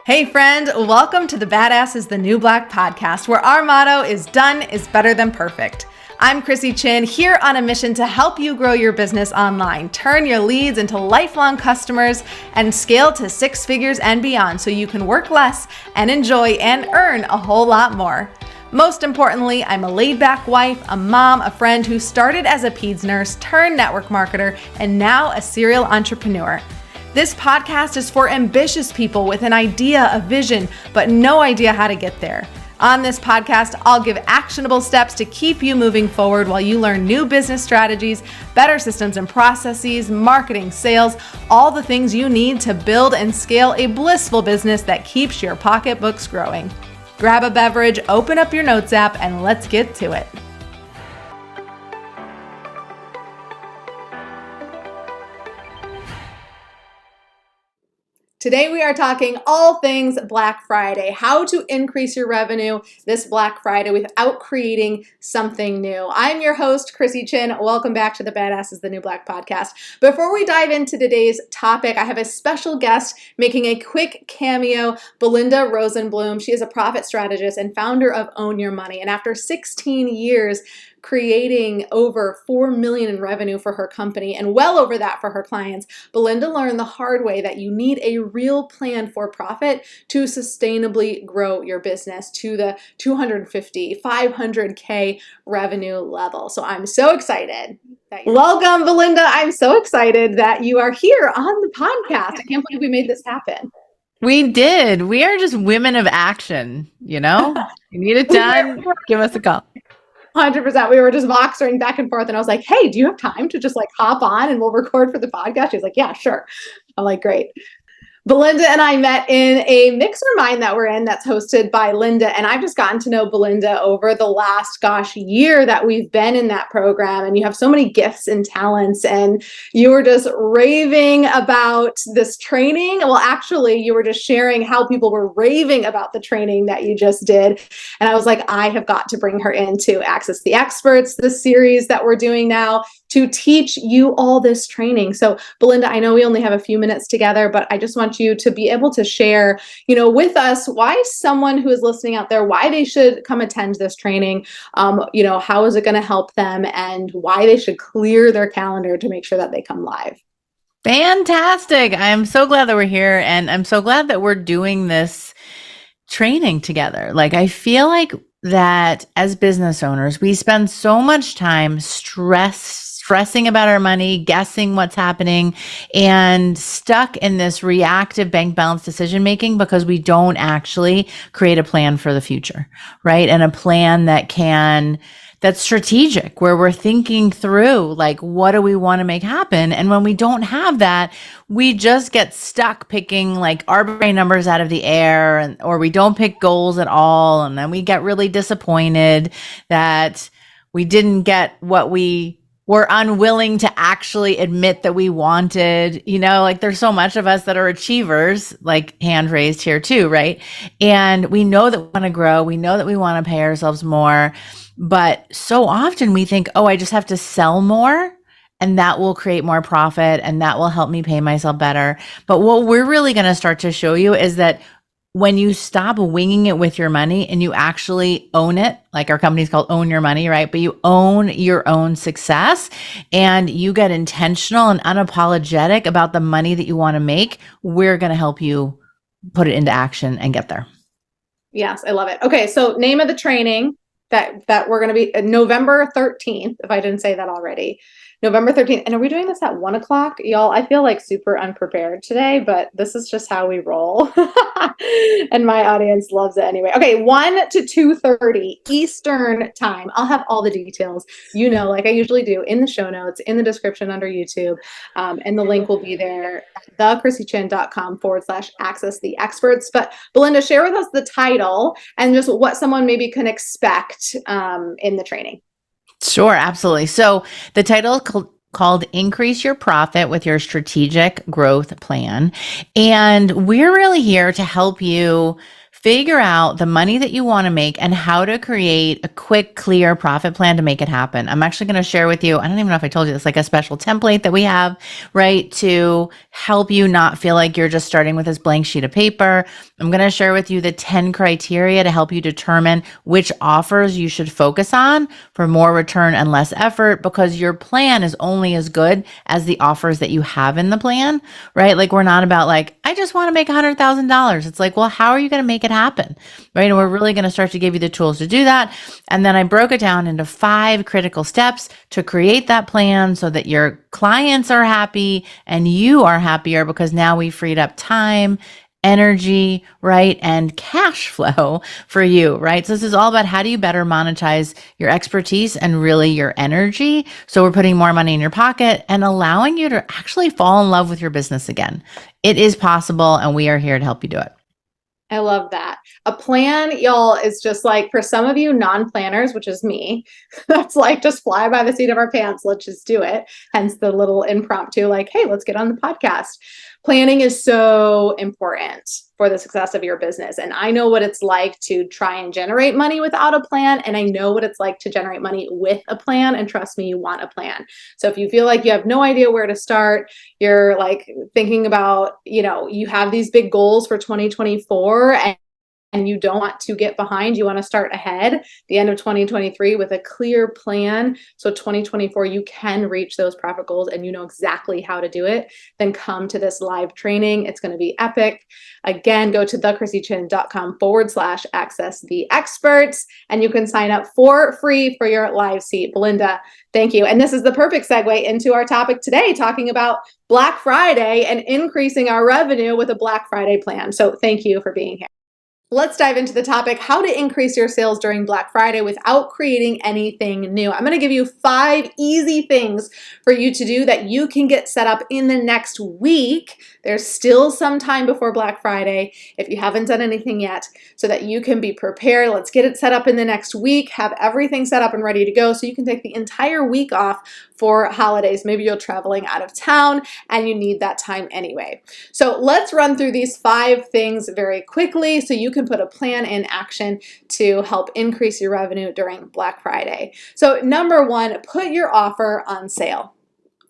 Hey friend, welcome to the Badass is the New Black podcast, where our motto is done is better than perfect. I'm Chrissy Chin, here on a mission to help you grow your business online, turn your leads into lifelong customers, and scale to six figures and beyond so you can work less and enjoy and earn a whole lot more. Most importantly, I'm a laid-back wife, a mom, a friend who started as a peds nurse, turned network marketer, and now a serial entrepreneur. This podcast is for ambitious people with an idea, a vision, but no idea how to get there. On this podcast, I'll give actionable steps to keep you moving forward while you learn new business strategies, better systems and processes, marketing, sales, all the things you need to build and scale a blissful business that keeps your pocketbooks growing. Grab a beverage, open up your notes app, and let's get to it. Today we are talking all things Black Friday, how to increase your revenue this Black Friday without creating something new. I'm your host, Chrissy Chin. Welcome back to the Badass is the New Black podcast. Before we dive into today's topic, I have a special guest making a quick cameo, Belinda Rosenblum. She is a profit strategist and founder of Own Your Money. And after 16 years, creating over $4 million in revenue for her company and well over that for her clients, Belinda learned the hard way that you need a real plan for profit to sustainably grow your business to the 250, 500K revenue level. So I'm so excited. Welcome, Belinda. I'm so excited that you are here on the podcast. I can't believe we made this happen. We did. We are just women of action, you know? You need it done, give us a call. 100%. We were just voxering back and forth, and I was like, hey, do you have time to just like hop on and we'll record for the podcast? She's like, yeah, sure. I'm like, great. Belinda and I met in a Mixer Mind that we're in that's hosted by Linda, and I've just gotten to know Belinda over the last, year that we've been in that program, and you have so many gifts and talents, and you were just raving about this training. Well, actually, you were just sharing how people were raving about the training that you just did, and I was like, I have got to bring her into Access the Experts, this series that we're doing now, to teach you all this training. So Belinda, I know we only have a few minutes together, but I just want you to be able to share, with us why someone who is listening out there, why they should come attend this training, how is it going to help them, and why they should clear their calendar to make sure that they come live. Fantastic. I'm so glad that we're here, and I'm so glad that we're doing this training together. Like, I feel like that as business owners, we spend so much time stressing about our money, guessing what's happening, and stuck in this reactive bank balance decision making because we don't actually create a plan for the future, right? And a plan that's strategic, where we're thinking through, like, what do we want to make happen? And when we don't have that, we just get stuck picking like arbitrary numbers out of the air, or we don't pick goals at all. And then we get really disappointed that we didn't get what we were unwilling to actually admit that we wanted. Like, there's so much of us that are achievers, like hand raised here too, right? And we know that we want to grow. We know that we want to pay ourselves more. But so often we think, I just have to sell more, and that will create more profit, and that will help me pay myself better. But what we're really going to start to show you is that when you stop winging it with your money and you actually own it, like our company's called Own Your Money, right? But you own your own success and you get intentional and unapologetic about the money that you want to make, we're going to help you put it into action and get there. Yes, I love it. Okay, so name of the training that we're going to be November 13th, if I didn't say that already. November 13th. And are we doing this at 1:00? Y'all, I feel like super unprepared today, but this is just how we roll. And my audience loves it anyway. Okay, 1 to 2:30 Eastern time. I'll have all the details, like I usually do, in the show notes, in the description under YouTube. And the link will be there at thechrissychin.com/access the experts. But Belinda, share with us the title and just what someone maybe can expect in the training. Sure, absolutely. So the title is called Increase Your Profit with Your Strategic Growth Plan. And we're really here to help you figure out the money that you want to make and how to create a quick, clear profit plan to make it happen. I'm actually going to share with you, I don't even know if I told you this, like a special template that we have, right, to help you not feel like you're just starting with this blank sheet of paper. I'm going to share with you the 10 criteria to help you determine which offers you should focus on for more return and less effort, because your plan is only as good as the offers that you have in the plan, right? Like, we're not about like, I just want to make $100,000. It's like, well, how are you going to make it happen? Right. And we're really going to start to give you the tools to do that. And then I broke it down into 5 critical steps to create that plan so that your clients are happy and you are happier, because now we freed up time, energy, right? And cash flow for you, right? So this is all about how do you better monetize your expertise and really your energy. So we're putting more money in your pocket and allowing you to actually fall in love with your business again. It is possible, and we are here to help you do it. I love that. A plan, y'all, is just like, for some of you non-planners, which is me, that's like just fly by the seat of our pants. Let's just do it. Hence the little impromptu, like, hey, let's get on the podcast. Planning is so important for the success of your business. And I know what it's like to try and generate money without a plan. And I know what it's like to generate money with a plan. And trust me, you want a plan. So if you feel like you have no idea where to start, you're like thinking about, you have these big goals for 2024 and you don't want to get behind, you want to start ahead the end of 2023 with a clear plan. So 2024, you can reach those profit goals and you know exactly how to do it. Then come to this live training. It's going to be epic. Again, go to thechrissychin.com/access the experts, and you can sign up for free for your live seat. Belinda, thank you. And this is the perfect segue into our topic today, talking about Black Friday and increasing our revenue with a Black Friday plan. So thank you for being here. Let's dive into the topic, how to increase your sales during Black Friday without creating anything new. I'm going to give you 5 easy things for you to do that you can get set up in the next week. There's still some time before Black Friday if you haven't done anything yet, so that you can be prepared. Let's get it set up in the next week, have everything set up and ready to go so you can take the entire week off for holidays. Maybe you're traveling out of town and you need that time anyway. So let's run through these 5 things very quickly so you can put a plan in action to help increase your revenue during Black Friday. So number 1, put your offer on sale.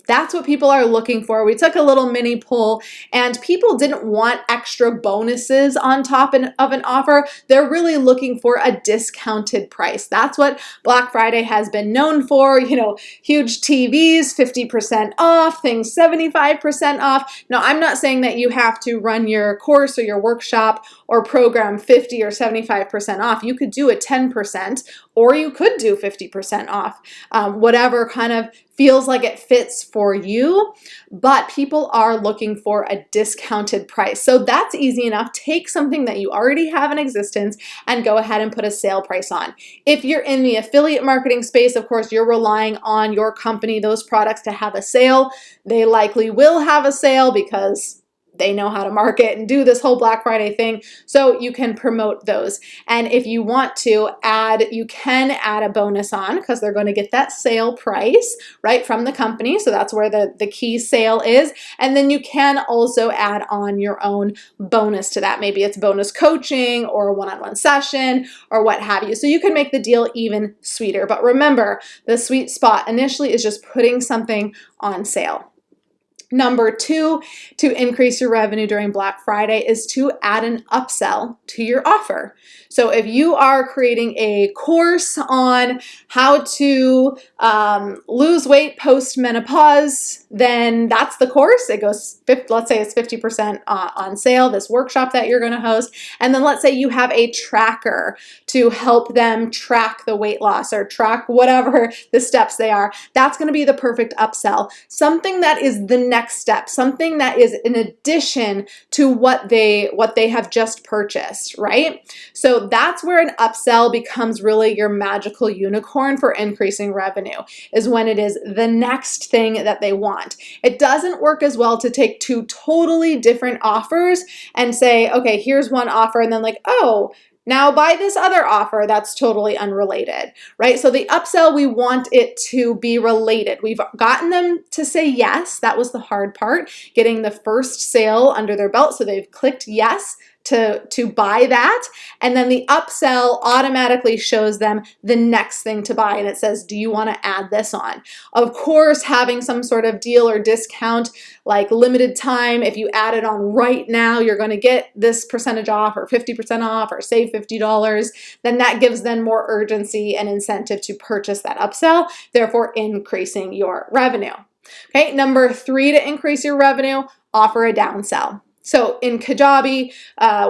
That's what people are looking for. We took a little mini poll and people didn't want extra bonuses on top of an offer. They're really looking for a discounted price. That's what Black Friday has been known for. Huge TVs, 50% off, things 75% off. Now, I'm not saying that you have to run your course or your workshop or program 50 or 75% off. You could do a 10%, or you could do 50% off, whatever kind of feels like it fits for you, but people are looking for a discounted price. So that's easy enough. Take something that you already have in existence and go ahead and put a sale price on. If you're in the affiliate marketing space, of course, you're relying on your company, those products to have a sale. They likely will have a sale because they know how to market and do this whole Black Friday thing. So you can promote those. And if you want to you can add a bonus on, because they're going to get that sale price right from the company. So that's where the key sale is. And then you can also add on your own bonus to that. Maybe it's bonus coaching or a one-on-one session or what have you. So you can make the deal even sweeter. But remember, the sweet spot initially is just putting something on sale. Number 2, to increase your revenue during Black Friday is to add an upsell to your offer. So if you are creating a course on how to lose weight post-menopause, then that's the course. It goes, let's say it's 50% on sale, this workshop that you're going to host. And then let's say you have a tracker to help them track the weight loss or track whatever the steps they are. That's going to be the perfect upsell. Something that is the next step, something that is in addition to what they have just purchased, right? So that's where an upsell becomes really your magical unicorn for increasing revenue, is when it is the next thing that they want. It doesn't work as well to take 2 totally different offers and say, okay, here's one offer, and then like, oh, now buy this other offer that's totally unrelated, right? So the upsell, we want it to be related. We've gotten them to say yes. That was the hard part, getting the first sale under their belt. So they've clicked yes. to buy that. And then the upsell automatically shows them the next thing to buy. And it says, do you want to add this on? Of course, having some sort of deal or discount, like limited time, if you add it on right now, you're going to get this percentage off or 50% off or save $50. Then that gives them more urgency and incentive to purchase that upsell, therefore increasing your revenue. Okay, number 3 to increase your revenue, offer a downsell. So in Kajabi,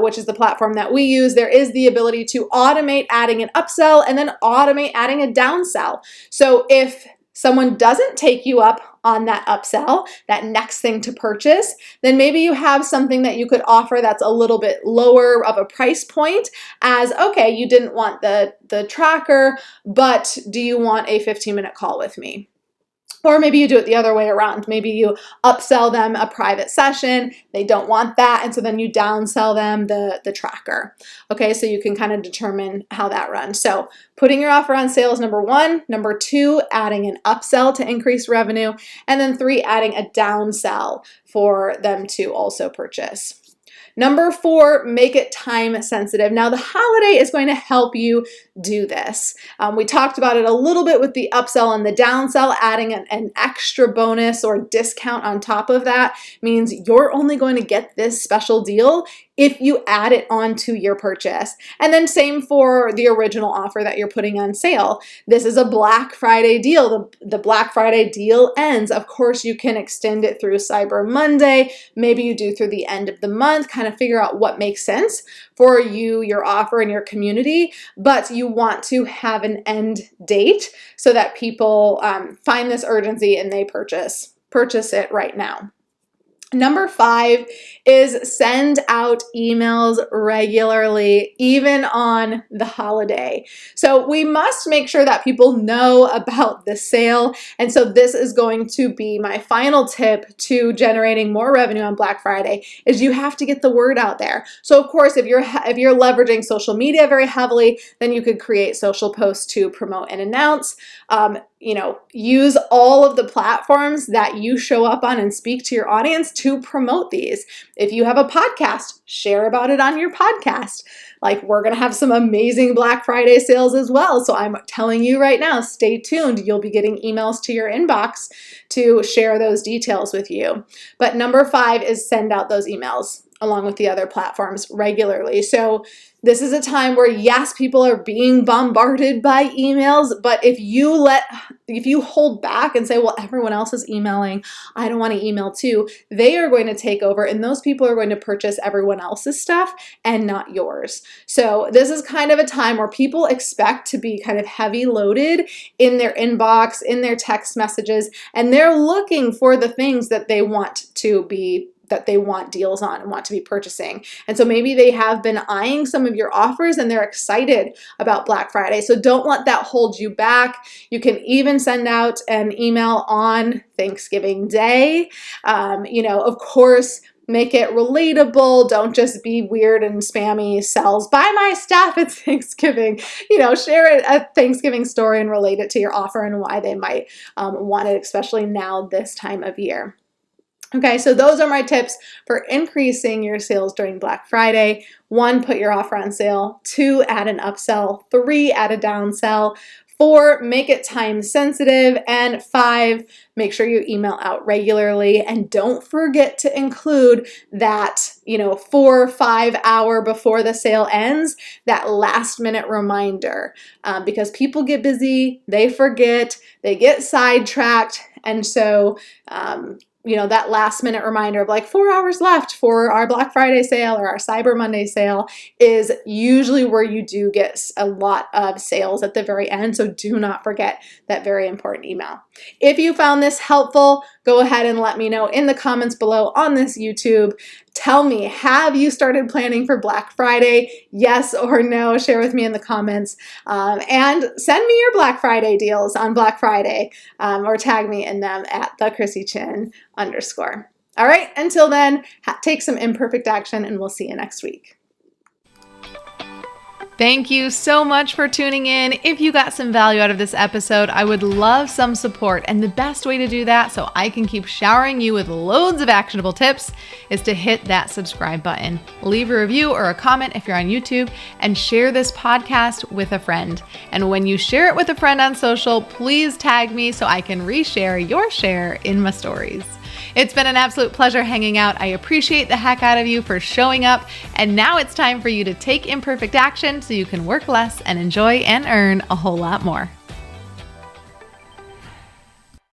which is the platform that we use, there is the ability to automate adding an upsell and then automate adding a downsell. So if someone doesn't take you up on that upsell, that next thing to purchase, then maybe you have something that you could offer that's a little bit lower of a price point as, okay, you didn't want the tracker, but do you want a 15-minute call with me? Or maybe you do it the other way around. Maybe you upsell them a private session. They don't want that. And so then you downsell them the tracker. Okay, so you can kind of determine how that runs. So putting your offer on sale is number 1. Number 2, adding an upsell to increase revenue. And then 3, adding a downsell for them to also purchase. Number 4, make it time sensitive. Now the holiday is going to help you do this. We talked about it a little bit with the upsell and the downsell. Adding an extra bonus or discount on top of that means you're only going to get this special deal if you add it onto your purchase. And then same for the original offer that you're putting on sale. This is a Black Friday deal. The Black Friday deal ends. Of course, you can extend it through Cyber Monday. Maybe you do through the end of the month, kind of figure out what makes sense for you, your offer, and your community. But you want to have an end date so that people find this urgency and they purchase it right now. Number 5 is send out emails regularly, even on the holiday. So we must make sure that people know about the sale. And so this is going to be my final tip to generating more revenue on Black Friday is you have to get the word out there. So of course, if you're leveraging social media very heavily, then you could create social posts to promote and announce. Use all of the platforms that you show up on and speak to your audience to promote these. If you have a podcast, share about it on your podcast. Like, we're going to have some amazing Black Friday sales as well. So I'm telling you right now, stay tuned. You'll be getting emails to your inbox to share those details with you. But number 5 is send out those emails along with the other platforms regularly. So this is a time where, yes, people are being bombarded by emails, but if you hold back and say, well, everyone else is emailing, I don't want to email too, they are going to take over and those people are going to purchase everyone else's stuff and not yours. So this is kind of a time where people expect to be kind of heavy loaded in their inbox, in their text messages, and they're looking for the things that they want deals on and want to be purchasing. And so maybe they have been eyeing some of your offers and they're excited about Black Friday. So don't let that hold you back. You can even send out an email on Thanksgiving Day. Of course, make it relatable. Don't just be weird and spammy sells. Buy my stuff. It's Thanksgiving. Share a Thanksgiving story and relate it to your offer and why they might want it, especially now this time of year. Okay, so those are my tips for increasing your sales during Black Friday. 1, put your offer on sale. 2, add an upsell. 3, add a downsell. 4, make it time sensitive. And 5, make sure you email out regularly. And don't forget to include that, 4 or 5 hour before the sale ends, that last minute reminder. Because people get busy, they forget, they get sidetracked. And so, that last minute reminder of like 4 hours left for our Black Friday sale or our Cyber Monday sale is usually where you do get a lot of sales at the very end. So do not forget that very important email. If you found this helpful, go ahead and let me know in the comments below on this YouTube. Tell me, have you started planning for Black Friday? Yes or no? Share with me in the comments. And send me your Black Friday deals on Black Friday or tag me in them at @ChrissyChin_. All right, until then, take some imperfect action and we'll see you next week. Thank you so much for tuning in. If you got some value out of this episode, I would love some support. And the best way to do that, so I can keep showering you with loads of actionable tips, is to hit that subscribe button. Leave a review or a comment if you're on YouTube, and share this podcast with a friend. And when you share it with a friend on social, please tag me so I can reshare your share in my stories. It's been an absolute pleasure hanging out. I appreciate the heck out of you for showing up. And now it's time for you to take imperfect action so you can work less and enjoy and earn a whole lot more.